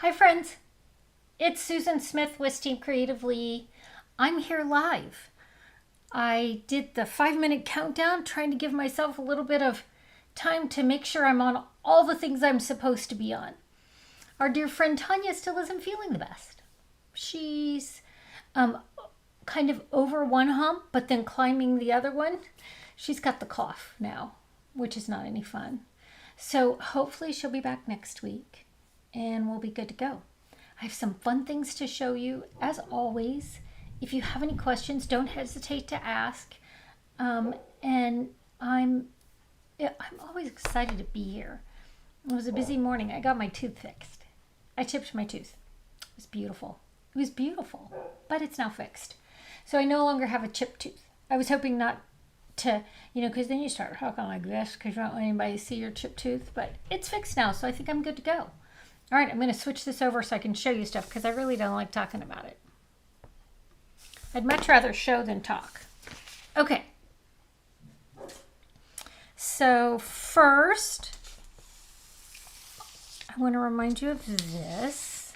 Hi friends, it's Susan Smith with StampCreatively. I'm here live. I did the 5-minute countdown, trying to give myself a little bit of time to make sure I'm on all the things I'm supposed to be on. Our dear friend Tanya still isn't feeling the best. She's kind of over one hump, but then climbing the other one. She's got the cough now, which is not any fun. So hopefully she'll be back next week and we'll be good to go. I have some fun things to show you, as always. If you have any questions, don't hesitate to ask. And I'm always excited to be here. It was a busy morning. I got my tooth fixed. I chipped my tooth. It was beautiful. It was beautiful, but it's now fixed. So I no longer have a chipped tooth. I was hoping not to, because then you start talking like this because you don't want anybody to see your chipped tooth, but it's fixed now, so I think I'm good to go. All right, I'm going to switch this over so I can show you stuff because I really don't like talking about it. I'd much rather show than talk. Okay. So first, I want to remind you of this.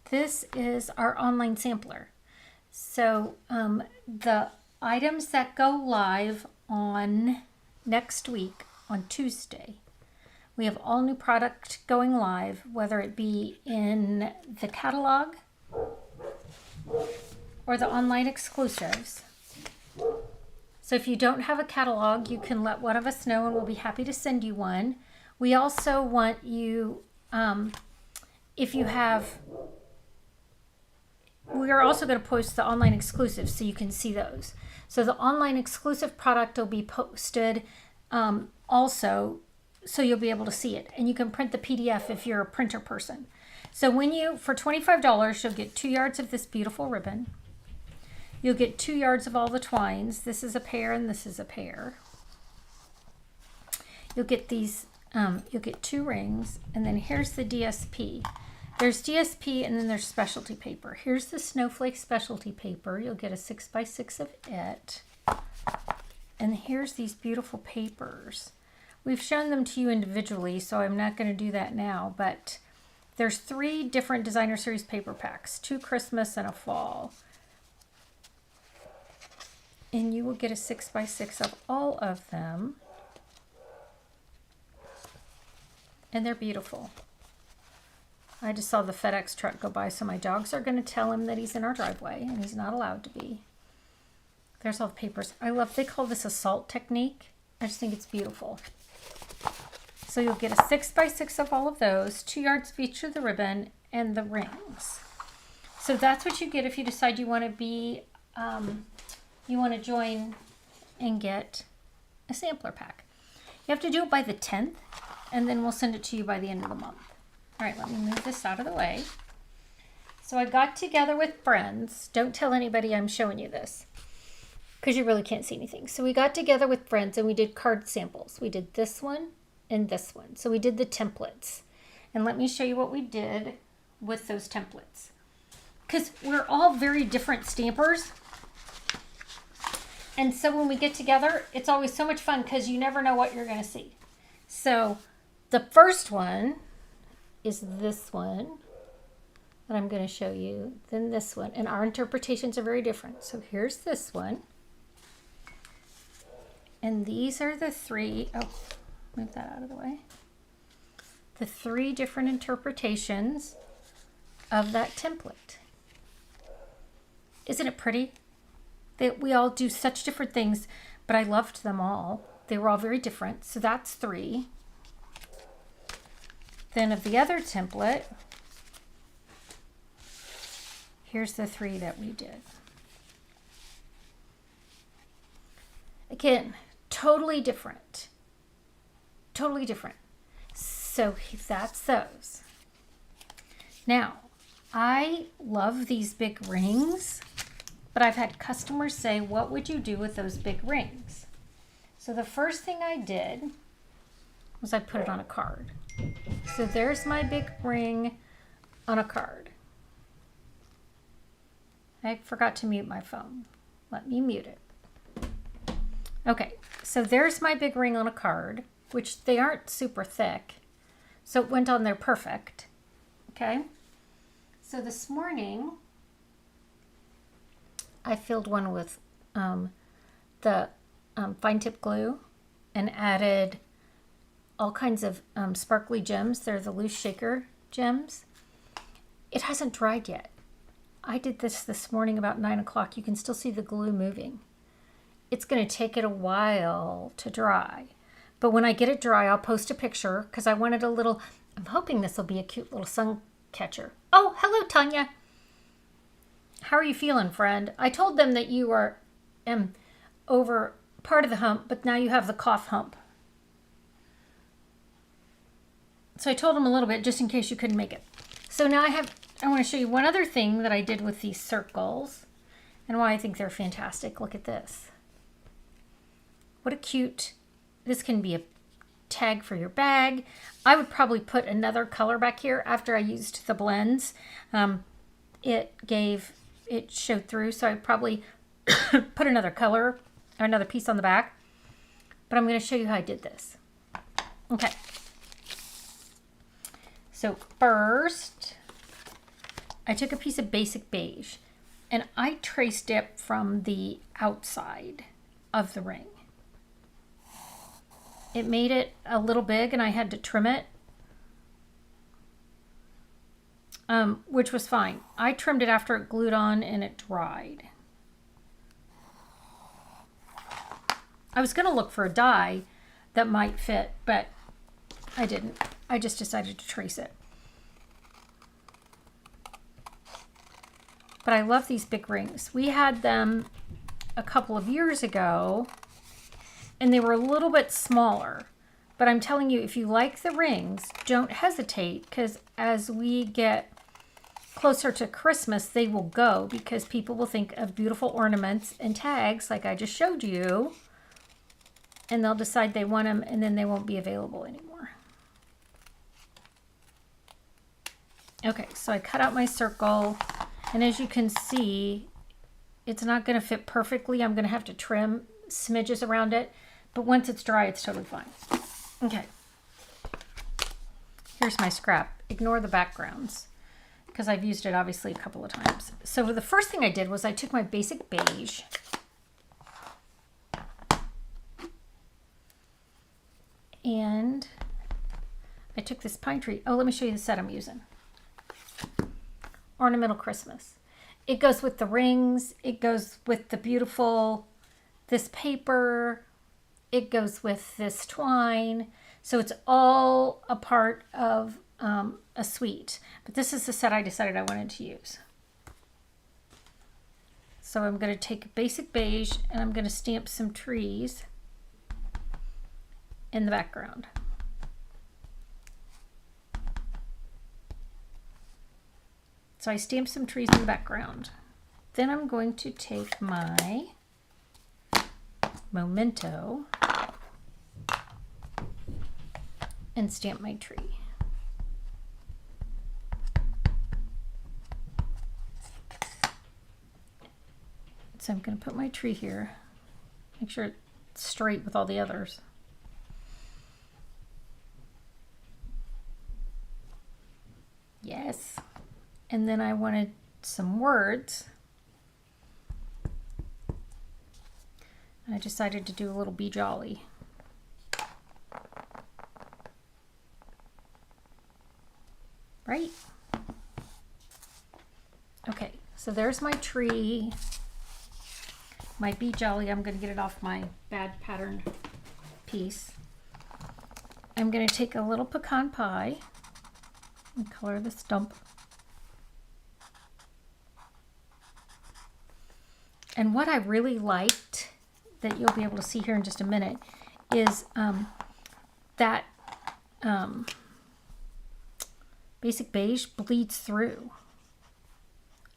This is our online sampler. So the items that go live on next week on Tuesday, we have all new product going live, whether it be in the catalog or the online exclusives. So if you don't have a catalog, you can let one of us know and we'll be happy to send you one. We also want you, if you have, we are also going to post the online exclusives so you can see those. So the online exclusive product will be posted also, so you'll be able to see it. And you can print the PDF if you're a printer person. So for $25, you'll get 2 yards of this beautiful ribbon. You'll get 2 yards of all the twines. This is a pair and this is a pair. You'll get these, you'll get 2 rings, and then here's the DSP. There's DSP and then there's specialty paper. Here's the snowflake specialty paper. You'll get a 6x6 of it. And here's these beautiful papers. We've shown them to you individually, so I'm not going to do that now, but there's 3 different designer series paper packs, 2 Christmas and a fall. And you will get a 6x6 of all of them. And they're beautiful. I just saw the FedEx truck go by, so my dogs are going to tell him that he's in our driveway, and he's not allowed to be. There's all the papers. They call this a salt technique. I just think it's beautiful. So you'll get a 6x6 of all of those, 2 yards of each of the ribbon, and the rings. So that's what you get if you decide you want to be, you want to join and get a sampler pack. You have to do it by the 10th, and then we'll send it to you by the end of the month. All right, let me move this out of the way. So I got together with friends. Don't tell anybody I'm showing you this because you really can't see anything. So we got together with friends and we did card samples. We did this one and this one. So we did the templates. And let me show you what we did with those templates. Because we're all very different stampers. And so when we get together, it's always so much fun because you never know what you're going to see. So the first one is this one that I'm going to show you, then this one. And our interpretations are very different. So here's this one. And these are the 3, move that out of the way. The 3 different interpretations of that template. Isn't it pretty? We all do such different things, but I loved them all. They were all very different. So that's 3. Then of the other template, here's the 3 that we did. Again, totally different. Totally different. So that's those. Now, I love these big rings, but I've had customers say, what would you do with those big rings? So the first thing I did was I put it on a card. So there's my big ring on a card. I forgot to mute my phone. Let me mute it. Okay, so there's my big ring on a card, which they aren't super thick. So it went on there perfect. Okay. So this morning, I filled one with the fine tip glue and added all kinds of sparkly gems. They're the loose shaker gems. It hasn't dried yet. I did this morning about 9 o'clock. You can still see the glue moving. It's going to take it a while to dry. But when I get it dry, I'll post a picture because I wanted a little, I'm hoping this will be a cute little sun catcher. Oh, hello, Tanya. How are you feeling, friend? I told them that you are over part of the hump, but now you have the cough hump. So I told them a little bit just in case you couldn't make it. So now I want to show you one other thing that I did with these circles and why I think they're fantastic. Look at this. What a cute, this can be a tag for your bag. I would probably put another color back here after I used the blends. It showed through, so I'd probably put another color or another piece on the back. But I'm going to show you how I did this. Okay. So first, I took a piece of basic beige and I traced it from the outside of the ring. It made it a little big and I had to trim it, which was fine. I trimmed it after it glued on and it dried. I was going to look for a die that might fit, but I didn't. I just decided to trace it. But I love these big rings. We had them a couple of years ago and they were a little bit smaller. But I'm telling you, if you like the rings, don't hesitate, because as we get closer to Christmas, they will go because people will think of beautiful ornaments and tags like I just showed you, and they'll decide they want them and then they won't be available anymore. Okay, so I cut out my circle, and as you can see, it's not going to fit perfectly. I'm going to have to trim smidges around it, but once it's dry, it's totally fine. Okay, here's my scrap. Ignore the backgrounds because I've used it obviously a couple of times. So the first thing I did was I took my basic beige and I took this pine tree. Oh, let me show you the set I'm using. Ornamental Christmas. It goes with the rings. It goes with the beautiful, this paper. It goes with this twine. So it's all a part of a suite. But this is the set I decided I wanted to use. So I'm going to take a basic beige and I'm going to stamp some trees in the background. So I stamped some trees in the background. Then I'm going to take my memento and stamp my tree. So I'm going to put my tree here. Make sure it's straight with all the others. Yes. And then I wanted some words. I decided to do a little Be Jolly. Right? Okay, so there's my tree. My Be Jolly, I'm going to get it off my bad pattern piece. I'm going to take a little pecan pie and color the stump. And what I really liked, that you'll be able to see here in just a minute, is that basic beige bleeds through.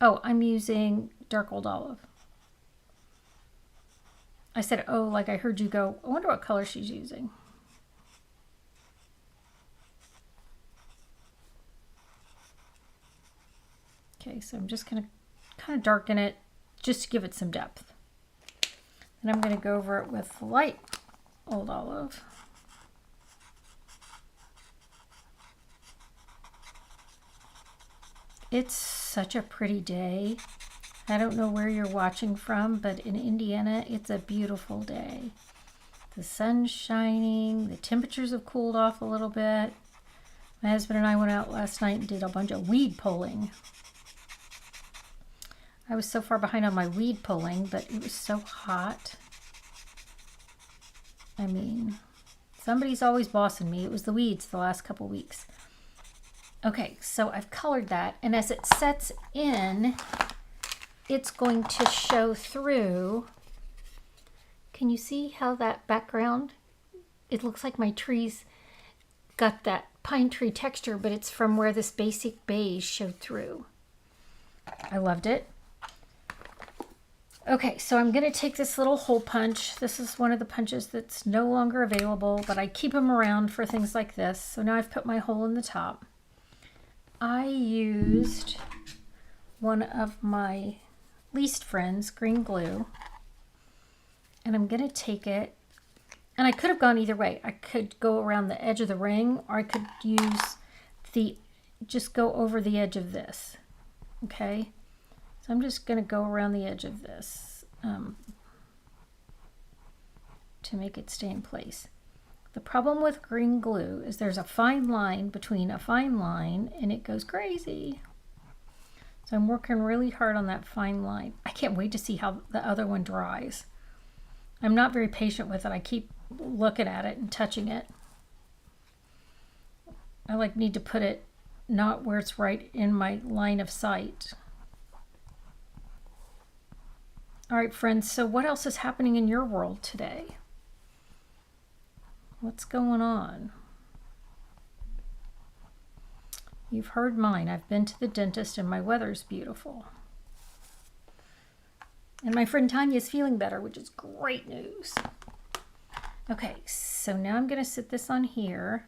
Oh, I'm using dark old olive. I said, oh, like I heard you go, I wonder what color she's using. Okay, so I'm just going to kind of darken it just to give it some depth. And I'm going to go over it with light old olive. It's such a pretty day. I don't know where you're watching from, but in Indiana, it's a beautiful day. The sun's shining, the temperatures have cooled off a little bit. My husband and I went out last night and did a bunch of weed pulling. I was so far behind on my weed pulling, but it was so hot. I mean, somebody's always bossing me. It was the weeds the last couple weeks. Okay, so I've colored that, and as it sets in, it's going to show through. Can you see how that background, it looks like my trees got that pine tree texture, but it's from where this basic beige showed through. I loved it. Okay, so I'm going to take this little hole punch. This is one of the punches that's no longer available, but I keep them around for things like this. So now I've put my hole in the top. I used one of my least friends, green glue, and I'm going to take it, and I could have gone either way. I could go around the edge of the ring, or I could use just go over the edge of this, okay? So I'm just going to go around the edge of this to make it stay in place. The problem with green glue is there's a fine line between a fine line and it goes crazy. So I'm working really hard on that fine line. I can't wait to see how the other one dries. I'm not very patient with it. I keep looking at it and touching it. I need to put it not where it's right in my line of sight. All right, friends, so what else is happening in your world today? What's going on? You've heard mine. I've been to the dentist and my weather's beautiful. And my friend Tanya's feeling better, which is great news. Okay, so now I'm going to sit this on here.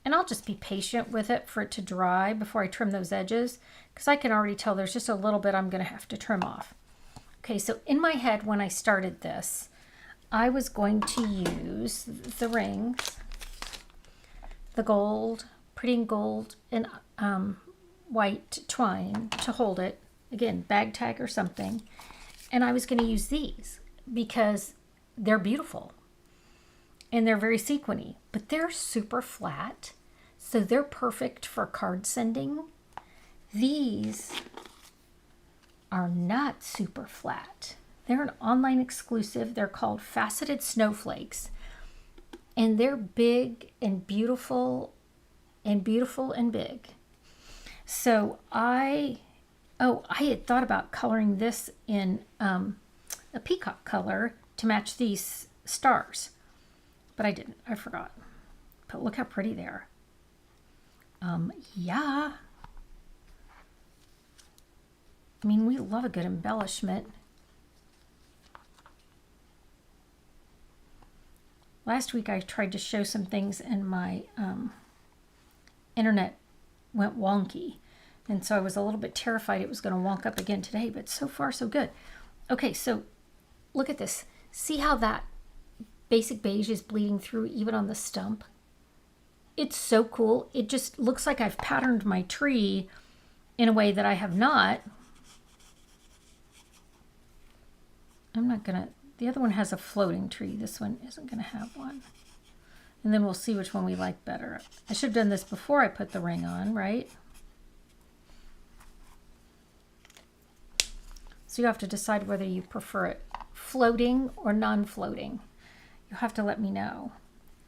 And I'll just be patient with it for it to dry before I trim those edges, because I can already tell there's just a little bit I'm going to have to trim off. Okay, so in my head when I started this, I was going to use the rings, the gold, pretty gold and white twine to hold it. Again, bag tag or something. And I was going to use these because they're beautiful. And they're very sequiny, but they're super flat. So they're perfect for card sending. These are not super flat. They're an online exclusive. They're called Faceted Snowflakes. And they're big and beautiful and beautiful and big. So I had thought about coloring this in a peacock color to match these stars. But I didn't. I forgot. But look how pretty they are. Yeah. I mean, we love a good embellishment. Last week I tried to show some things and my internet went wonky. And so I was a little bit terrified it was going to wonk up again today, but so far so good. Okay, so look at this. See how that basic beige is bleeding through even on the stump? It's so cool. It just looks like I've patterned my tree in a way that I have not. I'm not going to, the other one has a floating tree. This one isn't going to have one. And then we'll see which one we like better. I should have done this before I put the ring on, right? So you have to decide whether you prefer it floating or non-floating. You'll have to let me know.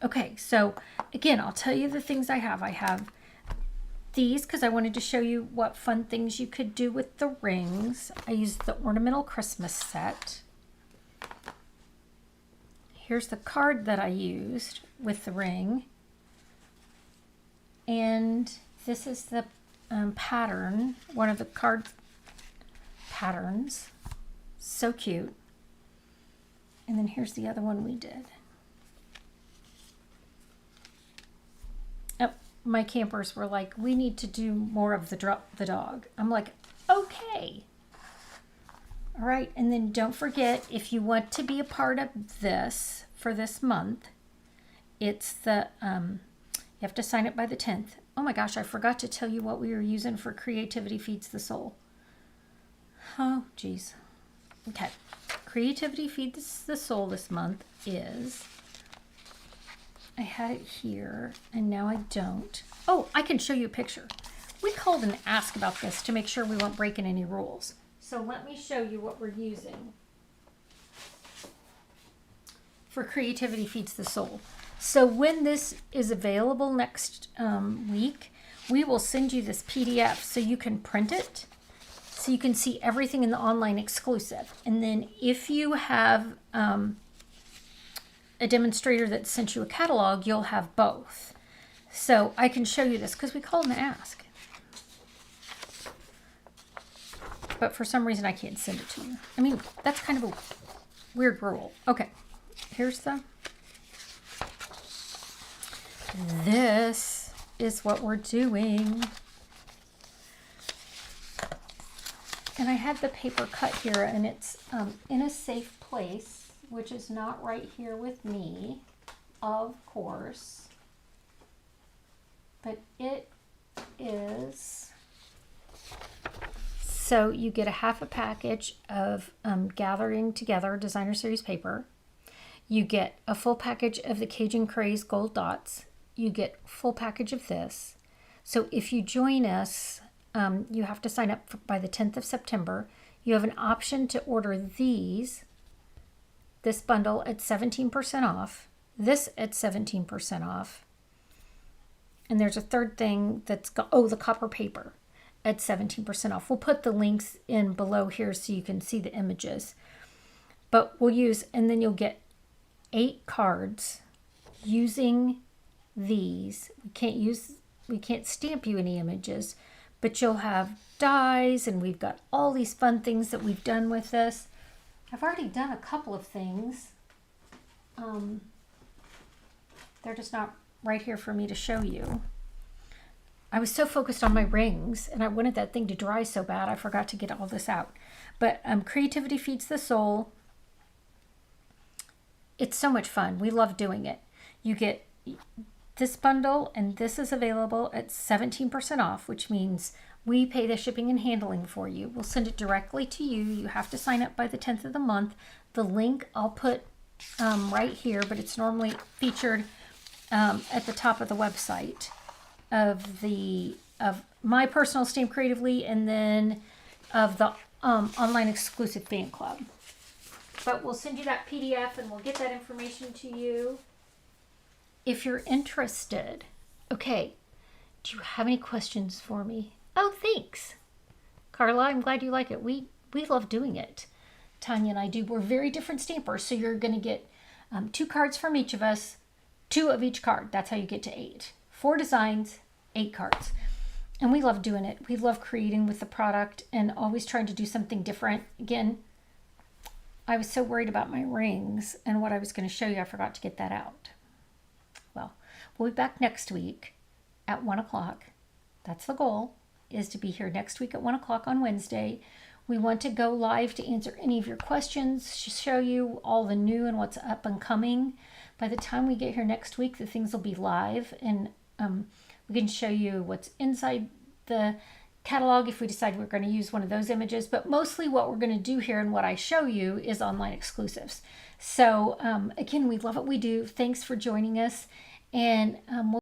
Okay, so again, I'll tell you the things I have. I have these because I wanted to show you what fun things you could do with the rings. I used the Ornamental Christmas set. Here's the card that I used with the ring. And this is the pattern, one of the card patterns. So cute. And then here's the other one we did. Oh, my campers were like, we need to do more of the dog. I'm like, okay. All right, and then don't forget, if you want to be a part of this for this month, it's the, you have to sign up by the 10th. oh my gosh, I forgot to tell you what we were using for Creativity Feeds the Soul. Oh, geez. Okay. Creativity Feeds the Soul this month is, I had it here and now I don't. Oh, I can show you a picture. We called and asked about this to make sure we weren't breaking any rules. So let me show you what we're using for Creativity Feeds the Soul. So when this is available next week, we will send you this PDF so you can print it, so you can see everything in the online exclusive. And then if you have a demonstrator that sent you a catalog, you'll have both. So I can show you this because we called and asked. But for some reason I can't send it to you. I mean, that's kind of a weird rule. Okay, here's this is what we're doing. And I had the paper cut here, and it's in a safe place, which is not right here with me, of course. But it is. So you get a half a package of Gathering Together Designer Series paper. You get a full package of the Cajun Craze Gold Dots. You get a full package of this. So if you join us, you have to sign up by the 10th of September. You have an option to order this bundle at 17% off, this at 17% off. And there's a third thing that's, the copper paper at 17% off. We'll put the links in below here so you can see the images. But we'll use, and then you'll get 8 cards using these. We can't stamp you any images, but you'll have dies, and we've got all these fun things that we've done with this. I've already done a couple of things. They're just not right here for me to show you. I was so focused on my rings, and I wanted that thing to dry so bad, I forgot to get all this out. But Creativity Feeds the Soul. It's so much fun. We love doing it. You get this bundle, and this is available at 17% off, which means we pay the shipping and handling for you. We'll send it directly to you. You have to sign up by the 10th of the month. The link I'll put right here, but it's normally featured at the top of the website of my personal Stamp Creatively, and then of the online exclusive fan club. But we'll send you that PDF, and we'll get that information to you if you're interested. Okay, do you have any questions for me? Oh, thanks, Carla. I'm glad you like it. We love doing it. Tanya and I do. We're very different stampers, so you're going to get 2 cards from each of us, 2 of each card. That's how you get to 8. 4 designs, 8 cards. And we love doing it. We love creating with the product and always trying to do something different. Again, I was so worried about my rings and what I was going to show you, I forgot to get that out. Well, we'll be back next week at 1 o'clock. That's the goal, is to be here next week at 1 o'clock on Wednesday. We want to go live to answer any of your questions, show you all the new and what's up and coming. By the time we get here next week, the things will be live, and we can show you what's inside the catalog if we decide we're going to use one of those images. But mostly what we're going to do here and what I show you is online exclusives. So again, we love what we do. Thanks for joining us, and we'll